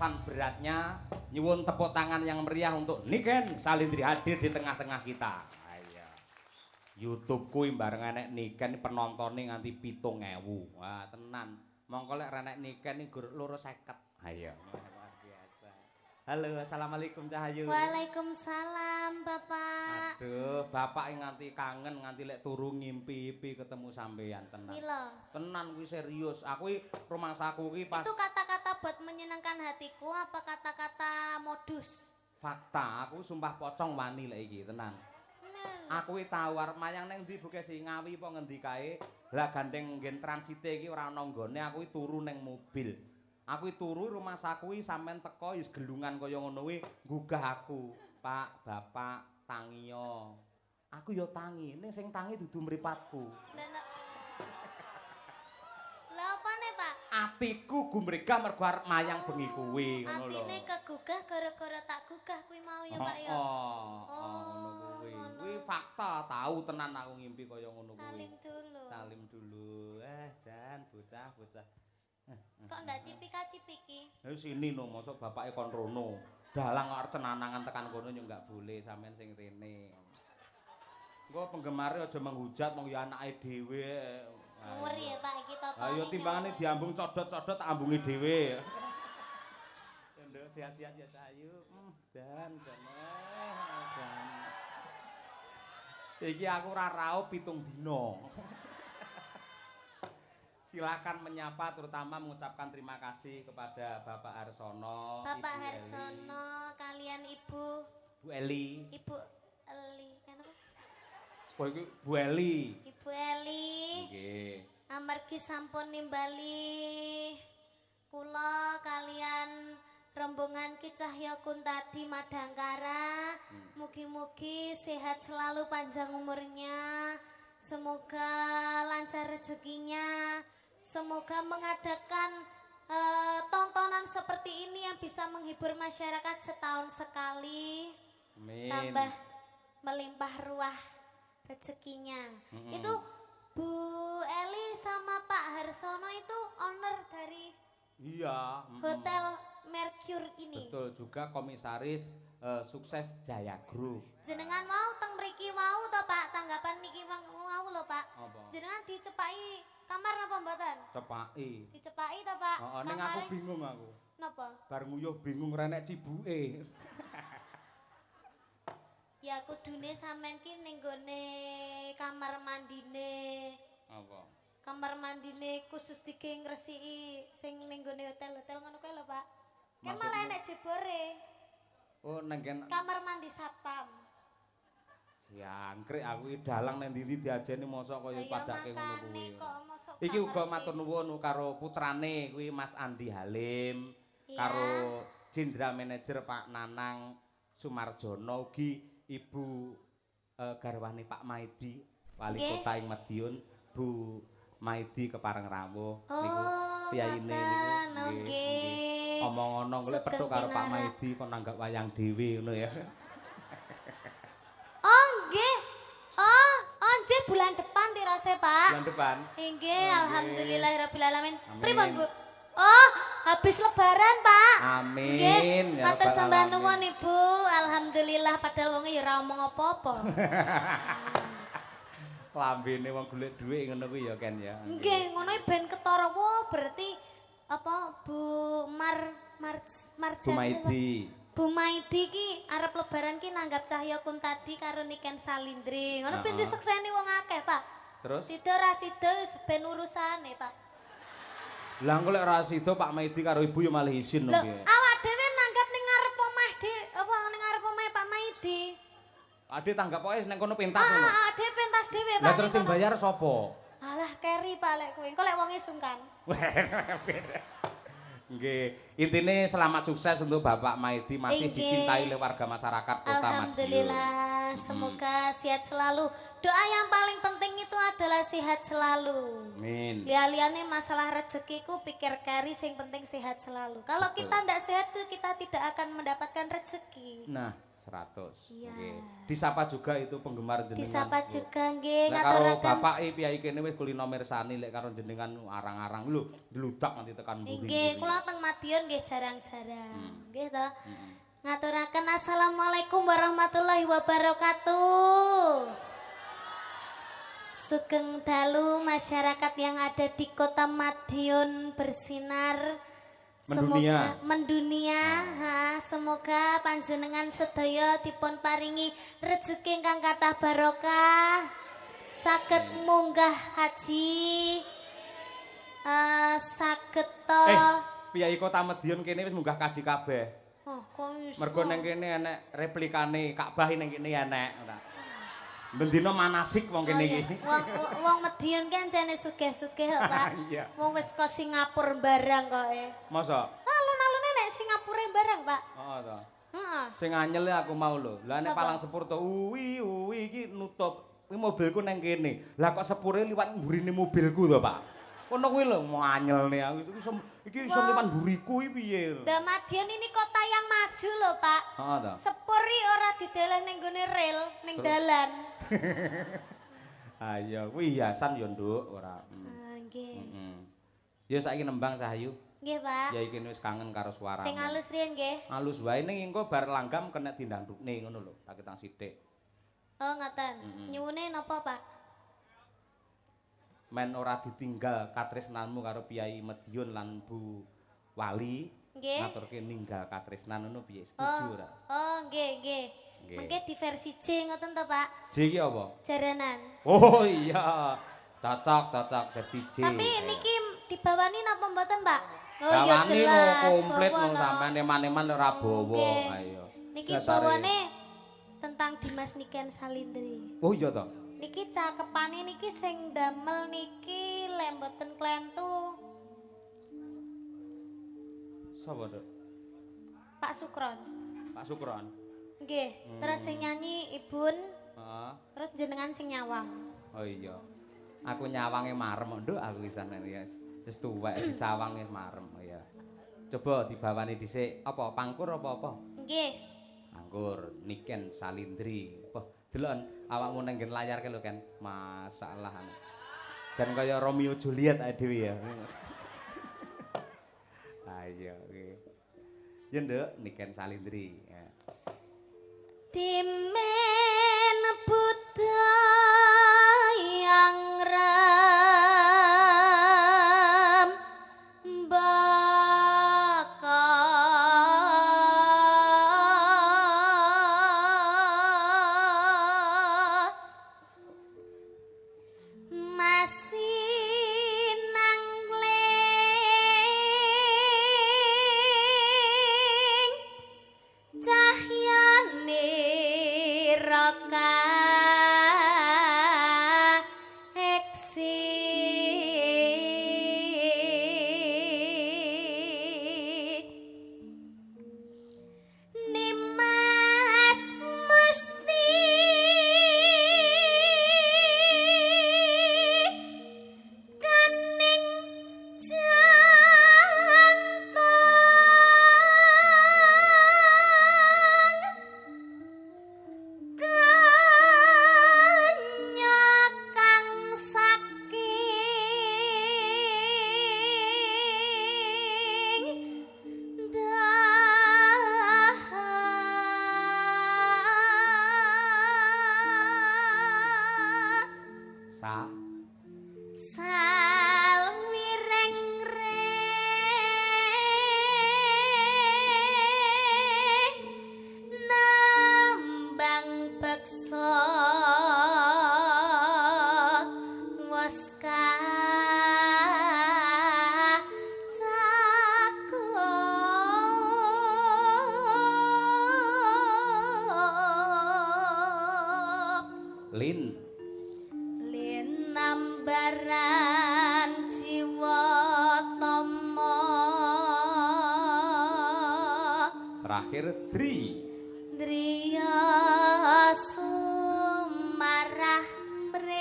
sekian beratnya nyuwun tepuk tangan yang meriah untuk Niken Salindri hadir di tengah-tengah kita. Ayo. YouTube kuwi bareng enek Niken penontonnya nganti 7.000. Wah, tenan. Mongko lek renek Niken iki gur 250. Ayo. Luar biasa. Halo, assalamualaikum Cahayu. Waalaikumsalam, Bapak. Aduh, bapak nganti kangen nganti lek turu ngimpi-impi ketemu sampean tenan. Mila. Tenan kuwi serius. Aku rumah saku ki pas Itu kata-kata buat menyenangkan hatiku apa kata-kata modus? fakta, aku sumpah pocong wani lek iki, tenan. Aku iki tawar mayang ning ndi buke si Ngawi apa ngendi kae. Lah gandeng nggen transite iki ora ana nggone, aku iki turu ning mobil. Aku iki turu rumah saku iki sampean teko wis gelungan kaya ngono kuwi nggugah aku. Pak, Bapak, tangiyo. Aku ya tangi, ning sing tangi dudu mripatku. Lah apa nih, Pak? Atiku gumregah mergo arep mayang bengi kuwi ngono lho. Atine kegugah gara-gara tak gugah kuwi mau ya, Pak ya. Ngono kuwi. Kuwi fakta, tahu tenan aku ngimpi kaya ngono kuwi. Salim dulu. Salim dulu. Jan bocah-bocah. Kok ndak cipika-cipiki? Sini no, mosok bapake kon rono. Dalang arep cenanangan tekan kono yo enggak boleh sampean sing rene. Engko penggemare aja menghujat wong ya anake dhewe. Ngeri ya, Pak, iki totone. Ayo timbangane diambung codot-codot tak ambungi dhewe. Nduk sehat-sehat ya Cahayu. Dan. Iki aku ora raup 7 dina. Silakan menyapa terutama mengucapkan terima kasih kepada Bapak Harsono, Bapak Ibu Harsono kalian Ibu Bu Eli. Ibu Eli, kenapa? Oh iki Bu Eli. Ibu Eli. Nggih. Amargi sampun nimbali kula kalian rombongan Ki Cahya Kuntadi Madangkara. Mugi-mugi sehat selalu panjang umurnya. Semoga lancar rezekinya. Semoga mengadakan tontonan seperti ini yang bisa menghibur masyarakat setahun sekali. Amin. Tambah melimpah ruah rezekinya. Itu Bu Eli sama Pak Harsono itu owner dari Iya. Hotel Mercure ini. Betul juga komisaris sukses Jaya Group. Jenengan mau teng mriki wau to Pak, tanggapan niki wau lho Pak. Apa? Jenengan dicepaki kamar napa mboten? Cepaki. Dicepaki to Pak. Heeh, ning aku bingung aku. Napa? Bar nguyuh bingung renek cibuke. Ya kudune sampean ki ning gone kamar mandine. Apa? Kamar mandine khusus dige ngresiki sing ning gone hotel-hotel ngono kae lho Pak. Kan malah enek jebore. Oh, nengken Kamar mandi satpam. jangkrik aku iki dalang nang ndi diajeni mosok kaya padake ngono kuwi. Iki uga matur nuwun karo putrane kuwi Mas Andi Halim, karo Jenderal Manajer Pak Nanang Sumarjono ugi Ibu garwane Pak Maidi, Wali Kota ing Madiun, Bu Maidi Kepareng Rawuh niku piyaine niku nggih. Omong ono golek petuk karo Pak Maidi kok nanggap wayang dhewe ngono ya. Oh nggih. Oh nggih bulan depan tirose Pak. Bulan depan. Nggih, alhamdulillahirabbil alamin. Pripun Bu? Oh, habis lebaran Pak. Amin. Nggih, Ya matur Rabbal sembah alamin. nuwun Ibu. Alhamdulillah padahal wonge ya ora omong apa-apa. Lambene wong golek dhuwit ngono kuwi ya Ken ya. Nggih, ngono ben ketara wo berarti apa Bu Marjan Bu Maidi. Bu Maidi ki arep lebaran ki nanggap Cahya Kuntadi karo Niken Salindri. Ngono ben disekseni wong akeh, Pak. Terus? Sida ra sida wis ben urusane, Pak. Lah engko lek ora sida Pak Maidi karo Ibu ya malih izin Lho, lho nggih. awak dhewe nanggap ning ngarep omah apa ning ngarep omahe Pak Maidi. Ade tanggap pokoke ning kono pentas ngono. Awak dhewe pentas dhewe, Pak. Lah terus sing bayar sapa? Alah keri Pak lek kowe. Engko lek wonge sungkan. Nggih, intine selamat sukses untuk Bapak Maidi masih dicintai oleh warga masyarakat Kota Madiun. Alhamdulillah, semoga sehat selalu. Doa yang paling penting itu adalah sehat selalu. Amin. Liane masalah rezekiku pikir kari sing penting sehat selalu. Kalau kita ndak sehat tuh kita tidak akan mendapatkan rezeki. Nah, 100. Iya. Nggih. Disapa juga itu penggemar jenengan. Disapa juga nggih Lek karo ngaturaken. bapake piyai kene wis kulino mirsani lek karo jenengan arang-arang lho, dludak nganti tekan mburi. Nggih, kula teng Madiun nggih jarang-jarang. Nggih to. Heeh. Ngaturaken assalamualaikum warahmatullahi wabarakatuh. Sugeng dalu masyarakat yang ada di Kota Madiun bersinar. Mendunia. Semoga mendunia, semoga panjenengan sedaya dipun paringi rezeki ingkang kathah barokah. Saged munggah haji. Saged to. Piyai Kota Madiun kene wis munggah kaji kabeh. Oh, kok iso? Mergo ning kene enek replikane Ka'bah ning kene enek. Bendina manasik wong kene iki. Wong Madiun kan jane sugih-sugih kok, Pak. Iya. Wong wis kok Singapura barang kok e. Masa? Alun-alune nek Singapura barang, Pak. Heeh to. Heeh. Sing anyel aku mau lho. Lah nek Napa? Palang Sepur to uwi iki nutup. Iki mobilku nang kene. Lah kok sepure liwat mburine mobilku to, Pak. Kono kuwi lho mau anyelne aku iki iso liwat mburiku iki piye. Da Madiun ini kota yang maju lho, Pak. Heeh to. Sepuri ora dideleh ning gone rel, ning dalan. Ayo, kuwi hiasan yo, Nduk, ora. Nggih. Heeh. Ya saiki nembang Cahayu. Nggih, Pak. Ya iki wis kangen karo suaramu. Sing alus riyen nggih. Halus wae ning engko bar langgam kena dindangdukne ngono lho, tak ketang sithik. Oh, ngoten. Nyuwune napa, Pak? Men ora ditinggal katresnanmu karo Piyai Madiun lan Bu Wali. Nggih. Ngaturke ninggal katresnan ngono piye? Oh, Setuju ora? oh, nggih, nggih. Nggih. Mengke di versi J ngoten to, Pak? J iki apa? Jaranan. Oh iya. Cocok versi J. Tapi niki dibawani napa mboten, Pak? Oh Bawani jelas. komplit bawa no no. sampean eman-eman ora bawa. Nggih. Ayo. Niki Dasare. bawane tentang Dimas Niken Salindri. Oh iya to. Niki cakepane niki sing damel niki lek mboten klentu Sapa, Dok? Pak Sukron. Pak Sukron. Nggih, terus sing nyanyi Ibun, Heeh. terus jenengan sing nyawang. Oh iya. Aku nyawange marem, Nduk, aku wisan ya. Wis tuwek disawange marem, oh ya. Coba dibawani dhisik apa pangkur apa? Nggih. Anggur Niken Salindri. Apa delok awakmu nang nggen layar ke lho kan. Masalah. Jan kaya Romeo Juliet ae dhewe ya. Ayo iki. Ya Nduk, Niken Salindri. Ya. Timen Buddha yang ram bakal masih nangling cahyane raka eksi Nimas mesti kaning jantong kanyakang saking dahar Sa salwireng-reng nambang beksa waska cakep Lin. Linambaran jiwa tama Terakhir Dri. driya sumarah mring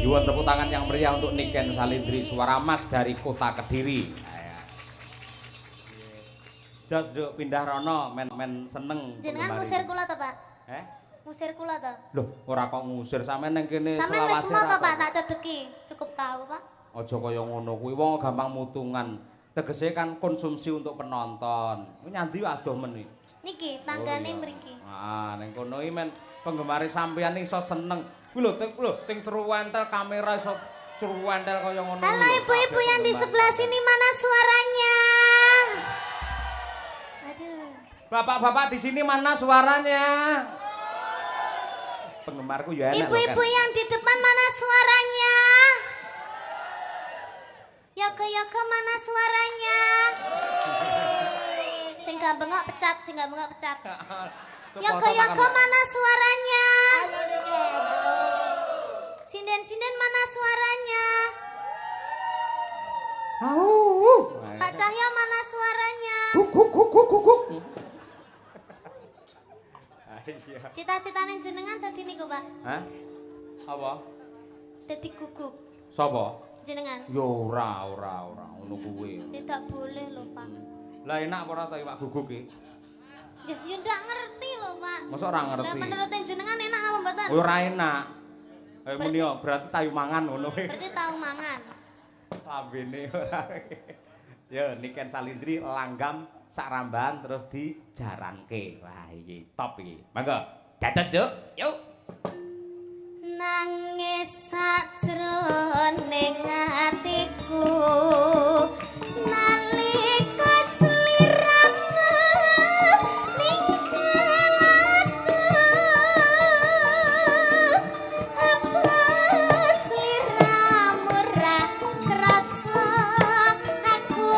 Nyuwun tepuk tangan yang meriah untuk Niken Salindri suara emas dari kota Kediri. Jos nduk pindah rono men seneng. Jenengan ngusir kula to, Pak? Ngusir kula to? Loh, ora kok ngusir sampean ning kene selawase. Sampeyan wis semua to, Pak, tak cedeki. Cukup tahu, Pak. Aja kaya ngono kuwi wong gampang mutungan. Tegese kan konsumsi untuk penonton. Nyandi adoh men iki. Niki tanggane mriki. Ah, ning kono iki men penggemar sampeyan iso seneng. Kuwi lho, ting truwentel kamera iso truwentel kaya ngono. Halo ibu-ibu yang di sebelah sini, mana suaranya? Aduh. Bapak-bapak di sini mana suaranya? Penggemarku ya enak. Ibu-ibu yang di depan mana suaranya? Yoga mana suaranya? Sing gak bengok pecat, sing gak bengok pecat. Yoga mana suaranya? Sinden mana suaranya? Pak Cahyo mana suaranya? Guguk. Cita-citane jenengan dadi niku, Pak? Hah? Apa? Dadi guguk. Sapa? Jenengan. Yo ora ngono kuwi. Tidak boleh lho, Pak. Lah enak apa ora ta Pak guguk iki? Ya ndak ngerti lho, Pak. Masa ora ngerti? Lah menurut jenengan enak apa mboten? Ora enak. Muni yo berarti tayu mangan ngono kuwi. Berarti tahu mangan. Lambene ora. Yo Niken Salindri langgam sak rambahan terus dijaranke. Wah iki top iki. Mangga. Dados, Duk. Yuk. Nangis sajroning atiku nalika sliramu ninggalaku apa sliramu ra krasa aku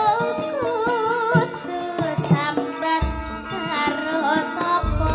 kudu sambat karo sapa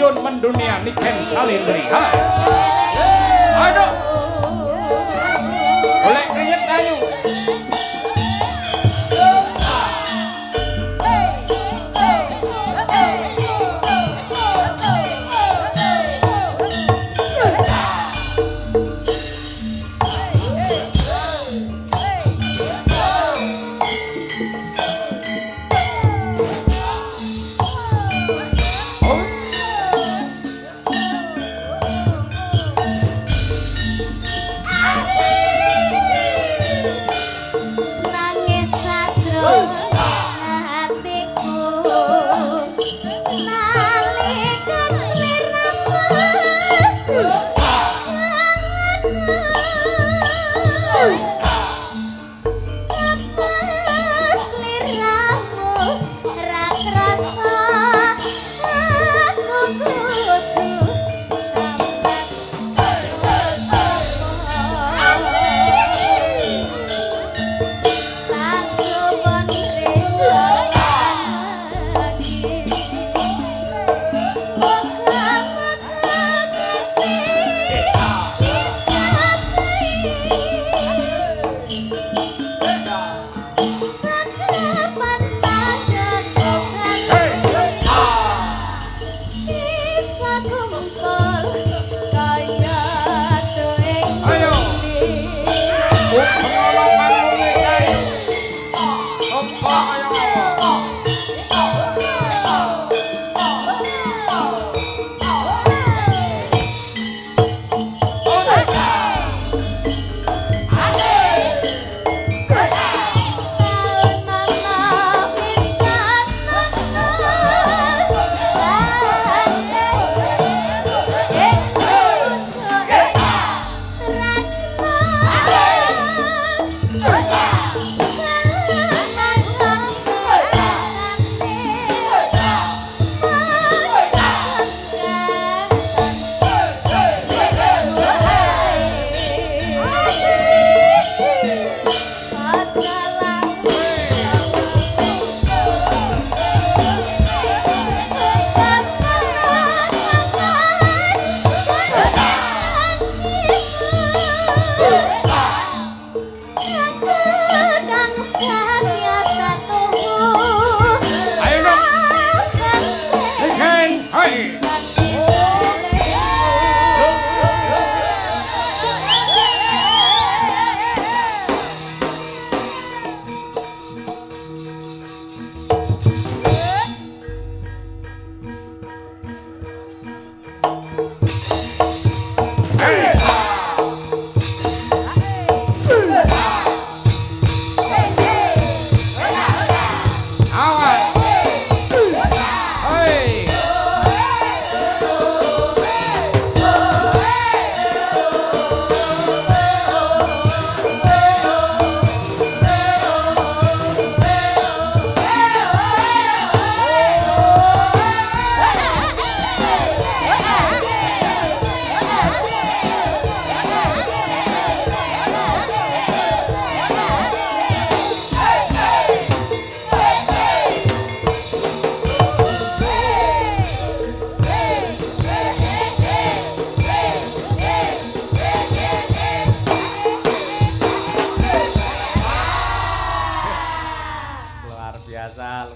Mendunia Niken Salindri. Aduh. Golek kriyet kayu.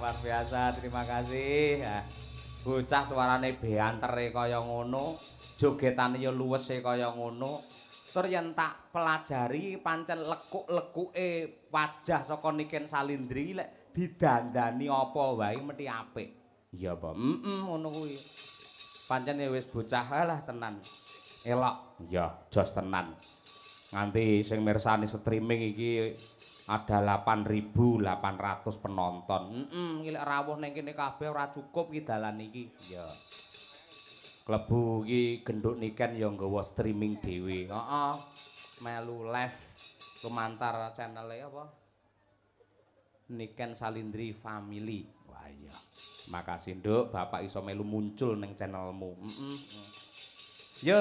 Luar biasa, terima kasih. Ya. Bocah suarane beantere kaya ngono, jogetane ya luwese kaya ngono. Tur yen tak pelajari pancen lekuk-lekuke wajah saka Niken Salindri lek didandani apa wae mesti apik. Iya apa? Ngono kuwi. Pancen ya wis bocah lah tenan. Elok. Iya, jos tenan. Nganti sing mirsani streaming iki ada 8.800 penonton. Iki lek rawuh ning kene kabeh ora cukup iki dalan iki. Ya. Klebu iki genduk Niken ya nggawa streaming dhewe. Heeh. Melu live lumantar channel apa? Niken Salindri Family. Wah iya. Makasih Nduk, Bapak iso melu muncul ning channelmu. Yo